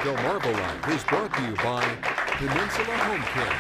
The Marble Light is brought to you by Peninsula Home Care.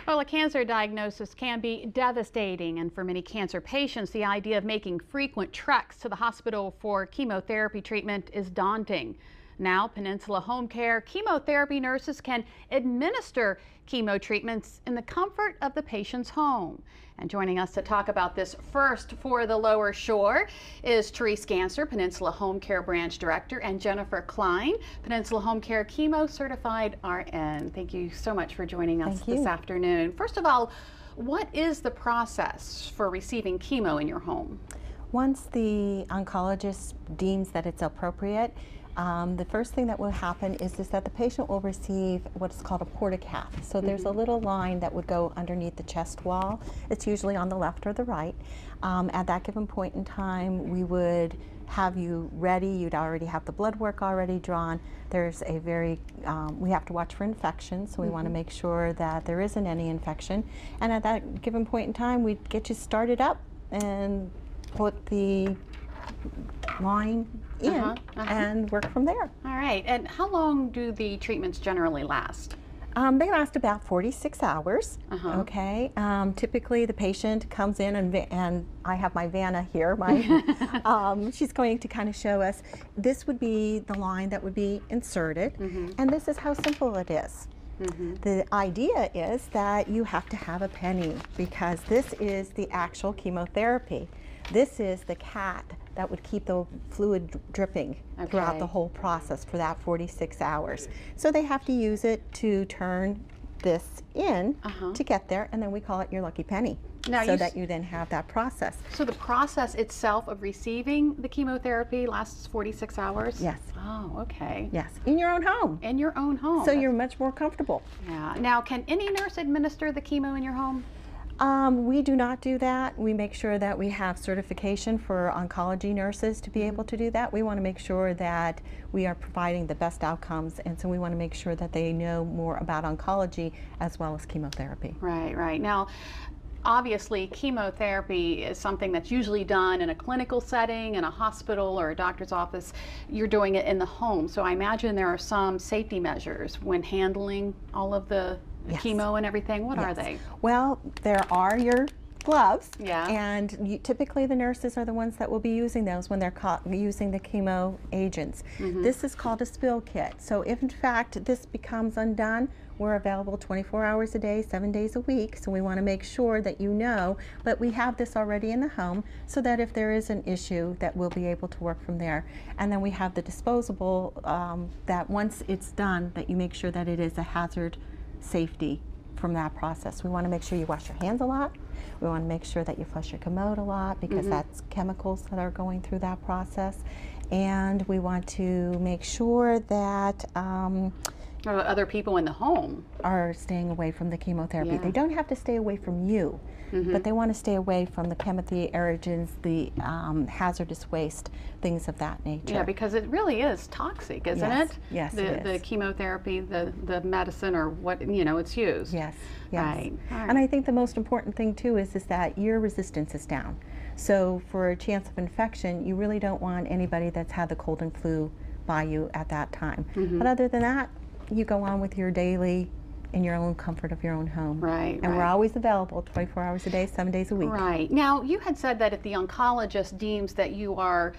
Well, a cancer diagnosis can be devastating, and for many cancer patients, the idea of making frequent treks to the hospital for chemotherapy treatment is daunting. Now, Peninsula Home Care chemotherapy nurses can administer chemo treatments in the comfort of the patient's home. And joining us to talk about this first for the Lower Shore is Therese Ganser, Peninsula Home Care Branch Director, and Jennifer Klein, Peninsula Home Care Chemo Certified RN. Thank you so much for joining us this afternoon. First of all, what is the process for receiving chemo in your home? Once the oncologist deems that it's appropriate, the first thing that will happen is that the patient will receive what's called a portacath. So there's a little line that would go underneath the chest wall. It's usually on the left or the right. At that given point in time, we would have you ready. You'd already have the blood work already drawn. There's a we have to watch for infection, so we want to make sure that there isn't any infection. And at that given point in time, we'd get you started up and put the line in and work from there. All right. And how long do the treatments generally last? They last about 46 hours. Okay. Typically, the patient comes in, and I have my Vanna here. She's going to kind of show us. This would be the line that would be inserted, and this is how simple it is. The idea is that you have to have a penny, because this is the actual chemotherapy. This is the cat that would keep the fluid dripping throughout the whole process for that 46 hours. So they have to use it to turn this in to get there, and then we call it your lucky penny. Now so that you then have that process. So the process itself of receiving the chemotherapy lasts 46 hours? Yes. Oh, okay. Yes, in your own home. In your own home. So you're much more comfortable. Yeah. Now, can any nurse administer the chemo in your home? We do not do that. We make sure that we have certification for oncology nurses to be able to do that. We want to make sure that we are providing the best outcomes, and so we want to make sure that they know more about oncology as well as chemotherapy. Right, right. Now, obviously, chemotherapy is something that's usually done in a clinical setting, in a hospital or a doctor's office. You're doing it in the home, so I imagine there are some safety measures when handling all of the chemo and everything. What are they? Well, there are your gloves, and typically the nurses are the ones that will be using those when they're using the chemo agents. This is called a spill kit. So if in fact this becomes undone, we're available 24 hours a day, 7 days a week, so we want to make sure that you know, but we have this already in the home so that if there is an issue that we'll be able to work from there. And then we have the disposable that once it's done, that you make sure that it is a hazard safety from that process. We want to make sure you wash your hands a lot. We want to make sure that you flush your commode a lot, because that's chemicals that are going through that process. And we want to make sure that other people in the home are staying away from the chemotherapy. They don't have to stay away from you, but they want to stay away from the chemotherapy, aerogens, the hazardous waste, things of that nature. Yeah, because it really is toxic, isn't it? Yes, the chemotherapy, the medicine, or what it's used. Yes, Right. And I think the most important thing too is that your resistance is down. So for a chance of infection, you really don't want anybody that's had the cold and flu by you at that time. But other than that, you go on with your daily in your own comfort of your own home. Right. And we're always available 24 hours a day, 7 days a week. Right. Now, you had said that if the oncologist deems that you are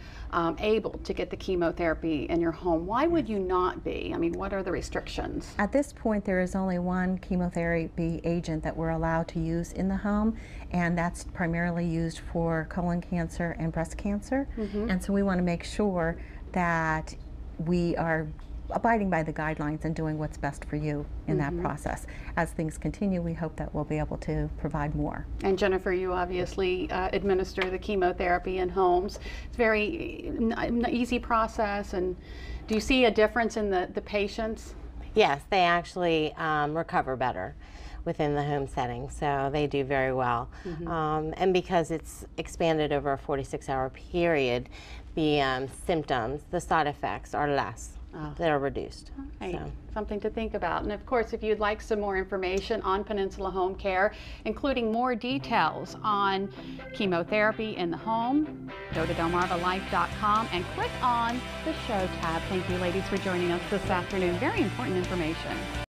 able to get the chemotherapy in your home, why would you not be? I mean, what are the restrictions? At this point, there is only one chemotherapy agent that we're allowed to use in the home, and that's primarily used for colon cancer and breast cancer. And so we want to make sure that we are abiding by the guidelines and doing what's best for you in that process. As things continue, we hope that we'll be able to provide more. And Jennifer, you obviously administer the chemotherapy in homes. It's very easy process, and do you see a difference in the patients? Yes, they actually recover better within the home setting, so they do very well. And because it's expanded over a 46-hour period, the symptoms, the side effects are less. that are reduced. Right. So. Something to think about. And of course, if you'd like some more information on Peninsula Home Care, including more details on chemotherapy in the home, go to delmarvalife.com and click on the show tab. Thank you, ladies, for joining us this afternoon. Very important information.